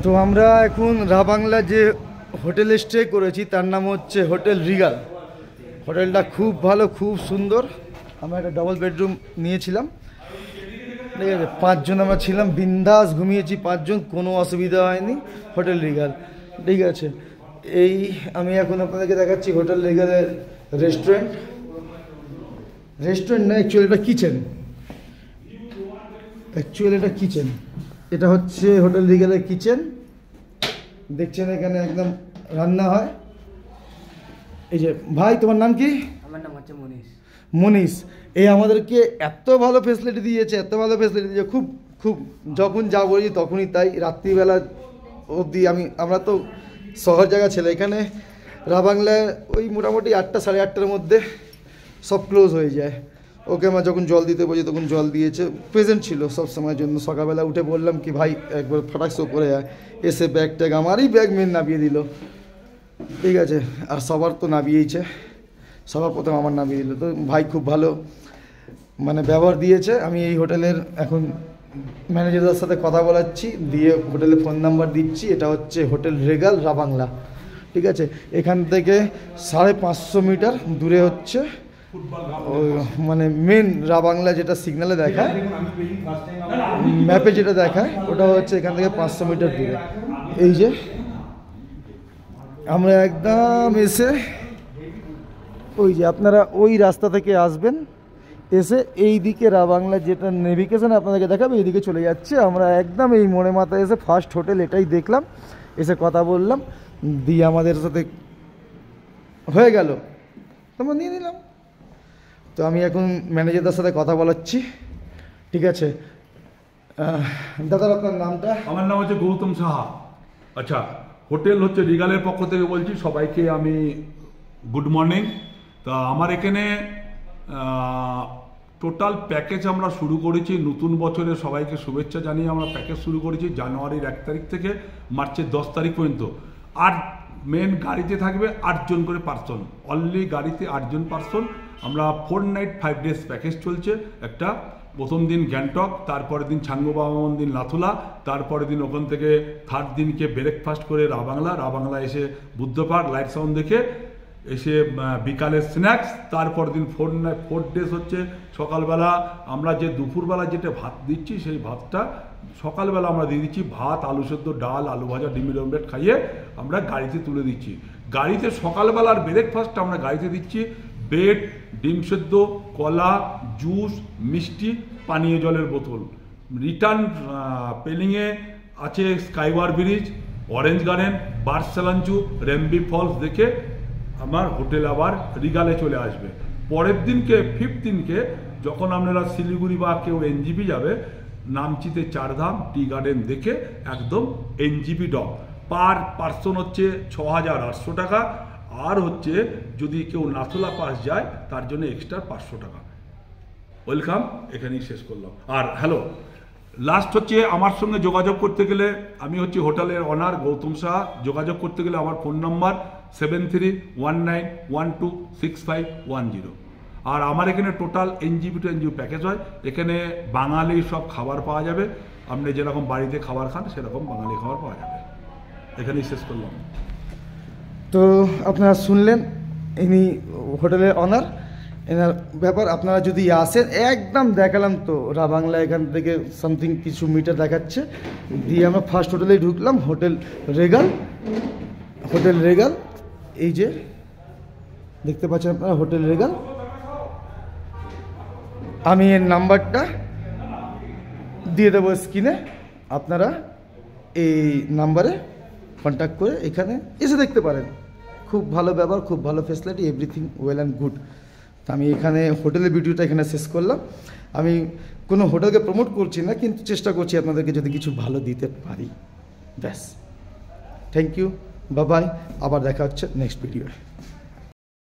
তো আমরা এখন রাবাংলা যে হোটেলে স্টে করেছি তার নাম হচ্ছে হোটেল রিগাল। হোটেলটা খুব ভালো, খুব সুন্দর। আমরা একটা ডবল বেডরুম নিয়েছিলাম, ঠিক আছে। 5 জন আমরা ছিলাম, বিন্দাস ঘুমিয়েছি 5 জন, কোনো অসুবিধা হয়নি। হোটেল রিগাল, ঠিক আছে। এই আমি এখন আপনাদেরকে দেখাচ্ছি হোটেল রিগালের রেস্টুরেন্ট না, অ্যাকচুয়ালি এটা কিচেন। এটা হচ্ছে হোটেল রিগালের কিচেন। দেখছেন এখানে একদম রান্না হয়। এই যে ভাই, তোমার নাম কি? আমার নাম হচ্ছে মনীষ। এই আমাদেরকে এত ভালো ফেসিলিটি দিয়েছে, খুব খুব যখন যা বলি তখনই তাই। রাত্রিবেলা অবধি আমরা তো শহর জায়গা ছেলে, এখানে রাবাংলায় ওই মোটামুটি 8টা সাড়ে 8টার মধ্যে সব ক্লোজ হয়ে যায়। ওকে আমরা যখন জল দিতে বলছি তখন জল দিয়েছে, প্রেজেন্ট ছিল সব সময়ের জন্য। সকালবেলা উঠে বললাম কি ভাই একবার ফাটাক্স ওপরে যায়, এসে ব্যাগ ট্যাগ, আমারই ব্যাগ মেন নামিয়ে দিল, ঠিক আছে। আর সবার তো নামিয়েইছে, সবার প্রথম আমার নামিয়ে দিল। তো ভাই খুব ভালো মানে ব্যবহার দিয়েছে। আমি এই হোটেলের এখন ম্যানেজারদের সাথে কথা বলাচ্ছি, দিয়ে হোটেলের ফোন নাম্বার দিচ্ছি। এটা হচ্ছে হোটেল রিগাল রাবাংলা, ঠিক আছে। এখান থেকে 550 মিটার দূরে হচ্ছে মানে মেন রাবাংলা, যেটা সিগন্যালে দেখায়, ম্যাপে যেটা দেখায়, ওটা হচ্ছে এখান থেকে 500 মিটার দূরে। এই যে আমরা একদম এসে ওই যে আপনারা ওই রাস্তা থেকে আসবেন, এসে এই দিকে রাবাংলা যেটা নেভিগেশন আপনাদেরকে দেখাবে এইদিকে চলে যাচ্ছে। আমরা একদম এই মোড়ে মাথায় এসে ফার্স্ট হোটেল এটাই দেখলাম, এসে কথা বললাম, দিয়ে আমাদের সাথে হয়ে গেল, তোমরা নিয়ে নিলাম। তো আমি এখন ম্যানেজারদের সাথে কথা বলাচ্ছি, ঠিক আছে। দাদা আপনার নামটা? আমার নাম হচ্ছে গৌতম সাহা। আচ্ছা, হোটেল হচ্ছে রিগালের পক্ষ থেকে বলছি, সবাইকে আমি গুড মর্নিং। তা আমার এখানে টোটাল প্যাকেজ আমরা শুরু করেছি নতুন বছরে, সবাইকে শুভেচ্ছা জানিয়ে আমরা প্যাকেজ শুরু করেছি জানুয়ারির 1 তারিখ থেকে মার্চের 10 তারিখ পর্যন্ত। আর মেন গাড়িতে থাকবে 8 জন করে পার্সন, অনলি গাড়িতে 8 জন পার্সন। আমরা 4 নাইট 5 ডেজ প্যাকেজ চলছে। একটা প্রথম দিন গ্যাংটক, তারপরের দিন ছাঙ্গু বাবা মন্দির নাথুলা, তারপরের দিন ওখান থেকে 3rd দিনকে ব্রেকফাস্ট করে রাবাংলা এসে বুদ্ধ পার্ক লাইট সাউন্ড দেখে এসে বিকালের স্ন্যাক্স। তারপর দিন 4 ডেজ হচ্ছে সকালবেলা আমরা যে দুপুরবেলা যেটা ভাত দিচ্ছি, সেই ভাতটা সকালবেলা আমরা দিয়ে দিচ্ছি, ভাত, আলু সেদ্ধ, ডাল, আলু ভাজা, ডিমের অমলেট খাইয়ে আমরা গাড়িতে তুলে দিচ্ছি। গাড়িতে সকালবেলার ব্রেকফাস্ট আমরা গাড়িতে দিচ্ছি, ব্রেড, ডিম সেদ্ধ, কলা, জুস, মিষ্টি, পানীয় জলের বোতল। রিটার্ন পেলিংয়ে আছে স্কাইওয়ার ব্রিজ, অরেঞ্জ গার্ডেন, বার্সালাঞ্চু, রেম্বি ফলস দেখে আমার হোটেল আবার রিগালে চলে আসবে। পরের দিনকে 5th দিনকে যখন আপনারা শিলিগুড়ি বা কেউ এনজিপি যাবে, নামচিতে 4 ধাম, টি গার্ডেন দেখে একদম এনজিপি ডক। পার পার্সন হচ্ছে 6,800 টাকা। আর হচ্ছে যদি কেউ নাথুলা পাস যায় তার জন্য এক্সট্রা 500 টাকা। ওয়েলকাম, এখানেই শেষ করলাম। আর হ্যালো, লাস্ট হচ্ছে আমার সঙ্গে যোগাযোগ করতে গেলে, আমি হচ্ছে হোটেলের অনার গৌতম সাহা। যোগাযোগ করতে গেলে আমার ফোন নাম্বার 7319126510। আর আমার এখানে total NJP to NJP package হয়। এখানে বাঙালি সব খাবার পাওয়া যাবে, আপনি যেরকম বাড়িতে খাবার খান সেরকম বাঙালি খাবার পাওয়া যাবে। এখানেই শেষ করলাম। তো আপনারা শুনলেন, ইনি হোটেলের অনার, এনার ব্যাপার। আপনারা যদি আসেন, একদম দেখালাম তো রাবাংলা এখান থেকে সামথিং কিছু মিটার দেখাচ্ছে, দিয়ে আমরা ফার্স্ট হোটেলেই ঢুকলাম, হোটেল রিগাল। এই যে দেখতে পাচ্ছেন আপনারা হোটেল রিগাল। আমি এর নাম্বারটা দিয়ে দেবো স্ক্রিনে, আপনারা এই নাম্বারে কন্ট্যাক্ট করে এখানে এসে দেখতে পারেন। খুব ভালো ব্যবহার, খুব ভালো facility, everything well and good. তো আমি এখানে হোটেলের ভিডিওটা এখানে শেষ করলাম। আমি কোনো হোটেলকে প্রমোট করছি না, কিন্তু চেষ্টা করছি আপনাদেরকে যদি কিছু ভালো দিতে পারি, ব্যাস। Thank you, bye bye. আবার দেখা হচ্ছে নেক্সট ভিডিওয়ে।